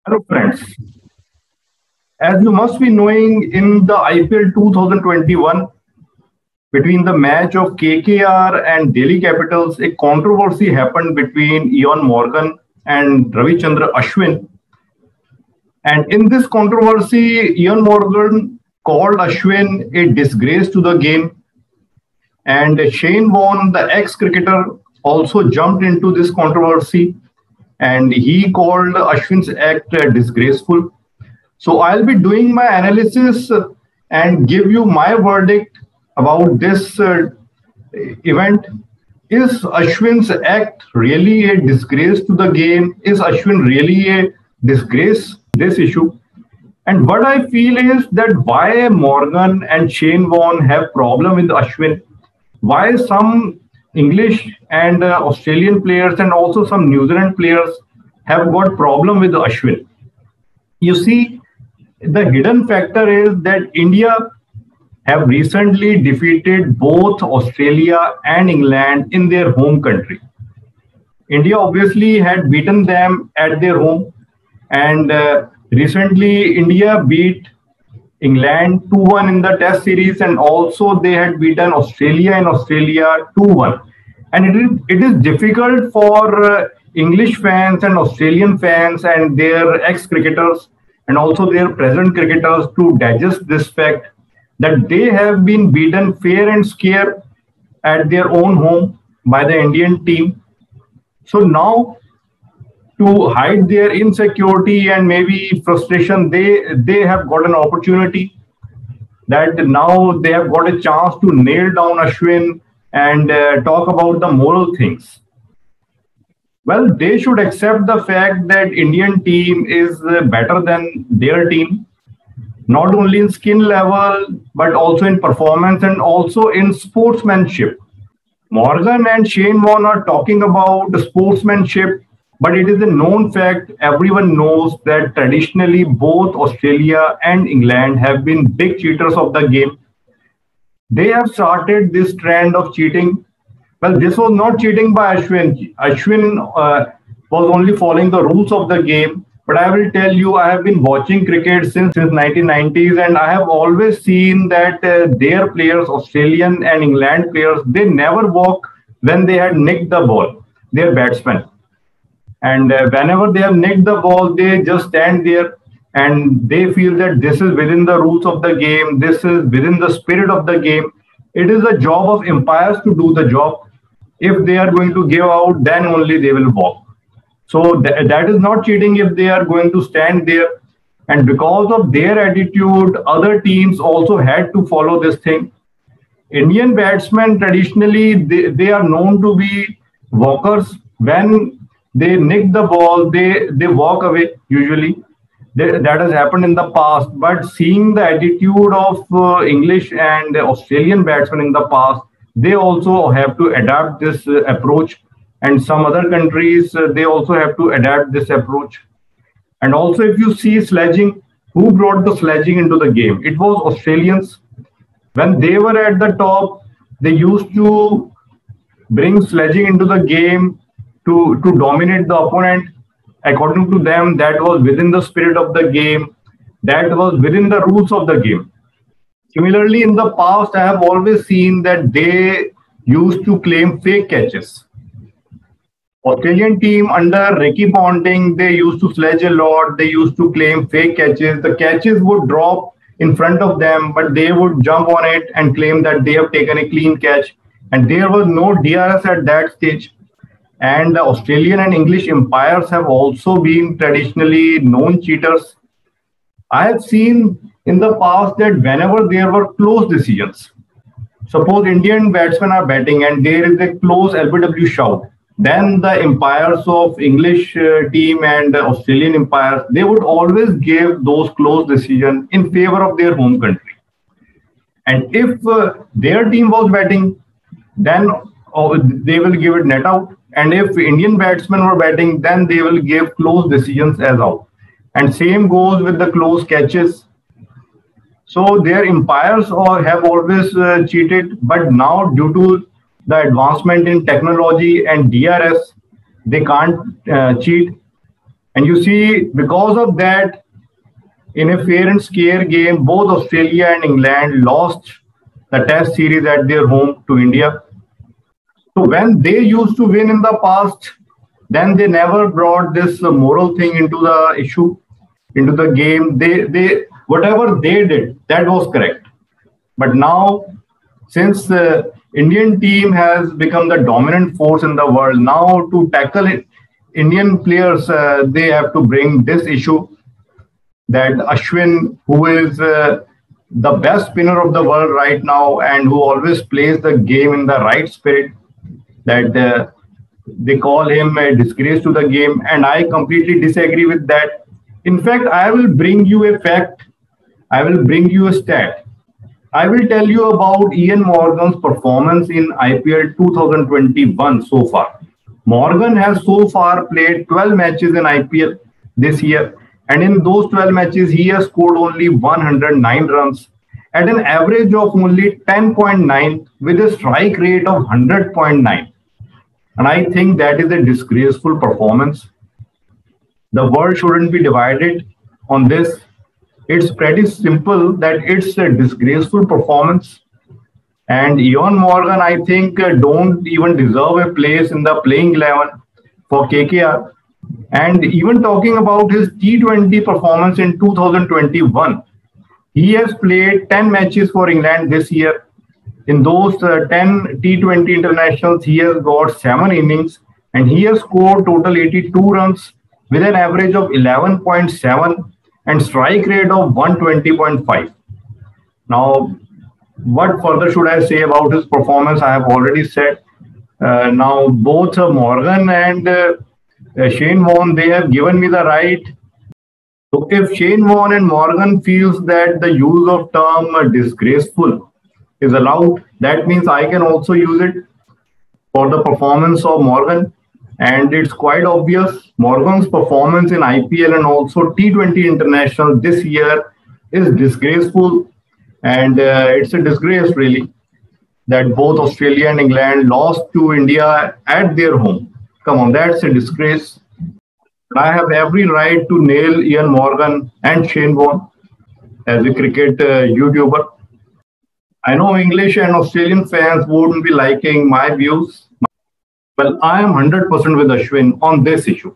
Hello, friends. As you must be knowing, in the IPL 2021, between the match of KKR and Delhi Capitals, a controversy happened between Ian Morgan and Ravichandra Ashwin. And in this controversy, Ian Morgan called Ashwin a disgrace to the game. And Shane Warne, the ex cricketer, also jumped into this controversy and he called Ashwin's act disgraceful. So I'll be doing my analysis and give you my verdict about this event. Is Ashwin's act really a disgrace to the game? Is Ashwin really a disgrace this issue? And what I feel is that why Morgan and Shane Warne have problem with Ashwin, why some English and Australian players and also some New Zealand players have got problem with Ashwin. You see, the hidden factor is that India have recently defeated both Australia and England in their home country. India obviously had beaten them at their home, and recently India beat England 2-1 in the Test series, and also they had beaten Australia in Australia 2-1. And it is difficult for English fans and Australian fans and their ex cricketers and also their present cricketers to digest this fact that they have been beaten fair and square at their own home by the Indian team. So now, to hide their insecurity and maybe frustration, they have got an opportunity that now they have got a chance to nail down Ashwin and talk about the moral things. Well, they should accept the fact that Indian team is better than their team, not only in skill level but also in performance and also in sportsmanship. Morgan and Shane Warne are talking about sportsmanship, but it is a known fact. Everyone knows that traditionally both Australia and England have been big cheaters of the game. They have started this trend of cheating. Well, this was not cheating by Ashwin. Ashwin was only following the rules of the game. But I will tell you, I have been watching cricket since 1990s, and I have always seen that their players, Australian and England players, they never walk when they had nicked the ball, their batsmen. And whenever they have nicked the ball, they just stand there and they feel that this is within the rules of the game, this is within the spirit of the game. It is the job of umpires to do the job. If they are going to give out, then only they will walk. So that is not cheating if they are going to stand there. And because of their attitude, other teams also had to follow this thing. Indian batsmen traditionally they are known to be walkers. When they nick the ball, they walk away usually. That has happened in the past. But seeing the attitude of English and Australian batsmen in the past, they also have to adapt this approach. And some other countries, they also have to adapt this approach. And also, if you see sledging, who brought the sledging into the game? It was Australians. When they were at the top, they used to bring sledging into the game to dominate the opponent. According to them, that was within the spirit of the game, that was within the rules of the game. Similarly, in the past, I have always seen that they used to claim fake catches. Australian team under Ricky Ponting, they used to sledge a lot. They used to claim fake catches. The catches would drop in front of them, but they would jump on it and claim that they have taken a clean catch. And there was no DRS at that stage. And the Australian and English umpires have also been traditionally known cheaters. I have seen in the past that whenever there were close decisions, suppose Indian batsmen are batting and there is a close LBW shout, then the umpires of English team and Australian umpires, they would always give those close decisions in favor of their home country. And if their team was batting, then they will give it net out. And if Indian batsmen were batting, then they will give close decisions as out. And same goes with the close catches. So their umpires have always cheated, but now due to the advancement in technology and DRS, they can't cheat. And you see, because of that, in a fair and scare game, both Australia and England lost the Test series at their home to India. So when they used to win in the past, then they never brought this moral thing into the issue, into the game. They whatever they did, that was correct. But now, since the Indian team has become the dominant force in the world, now to tackle it, Indian players, they have to bring this issue that Ashwin, who is the best spinner of the world right now and who always plays the game in the right spirit, that they call him a disgrace to the game. And I completely disagree with that. In fact, I will bring you a fact, I will bring you a stat. I will tell you about Ian Morgan's performance in IPL 2021 so far. Morgan has so far played 12 matches in IPL this year, and in those 12 matches, he has scored only 109 runs at an average of only 10.9 with a strike rate of 100.9. And I think that is a disgraceful performance. The world shouldn't be divided on this. It's pretty simple that it's a disgraceful performance. And Eoin Morgan, I think, don't even deserve a place in the playing 11 for KKR. And even talking about his T20 performance in 2021, he has played 10 matches for England this year. In those 10 T20 internationals, he has got 7 innings and he has scored total 82 runs with an average of 11.7 and strike rate of 120.5. Now, what further should I say about his performance? I have already said. Now, both Morgan and Shane Warne, they have given me the right. So, if Shane Warne and Morgan feels that the use of term disgraceful is allowed, that means I can also use it for the performance of Morgan. And it's quite obvious Morgan's performance in IPL and also T20 International this year is disgraceful. And it's a disgrace, really, that both Australia and England lost to India at their home. Come on, that's a disgrace. I have every right to nail Ian Morgan and Shane Warne as a cricket YouTuber. I know English and Australian fans wouldn't be liking my views. Well, I am 100% with Ashwin on this issue.